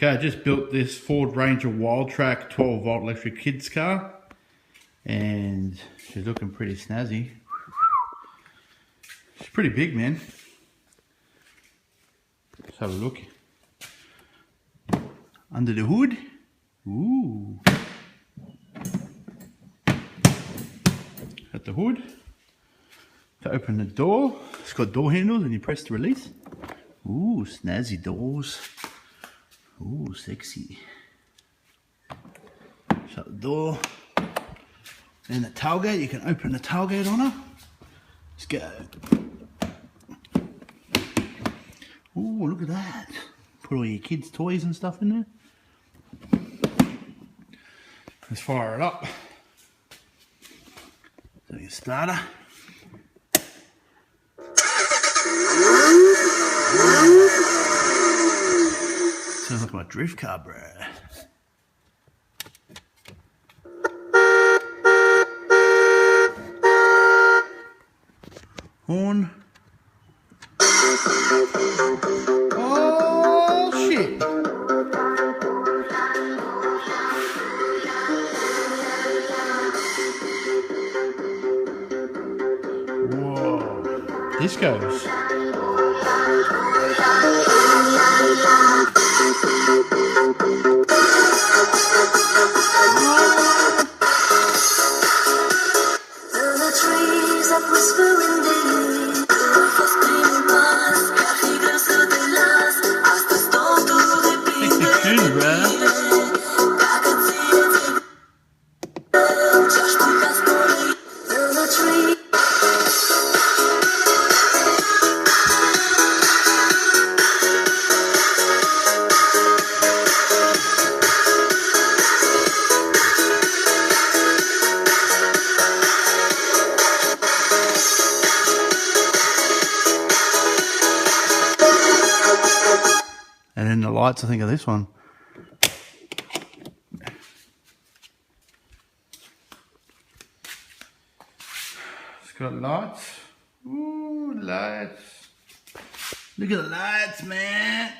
Okay, I just built this Ford Ranger Wildtrak 12 volt electric kids car, and she's looking pretty snazzy. She's pretty big, man. Let's have a look. Under the hood. Ooh. At the hood. To open the door, it's got door handles and you press to release. Ooh, snazzy doors. Ooh, sexy. Shut the door. And the tailgate, you can open the tailgate on her. Let's go. Ooh, look at that. Put all your kids' toys and stuff in there. Let's fire it up. So you start her. Sounds like my drift car, bruh. Horn. Oh, shit. Whoa. This goes. And then the lights, I think, of this one. It's got lights. Ooh, lights. Look at the lights, man.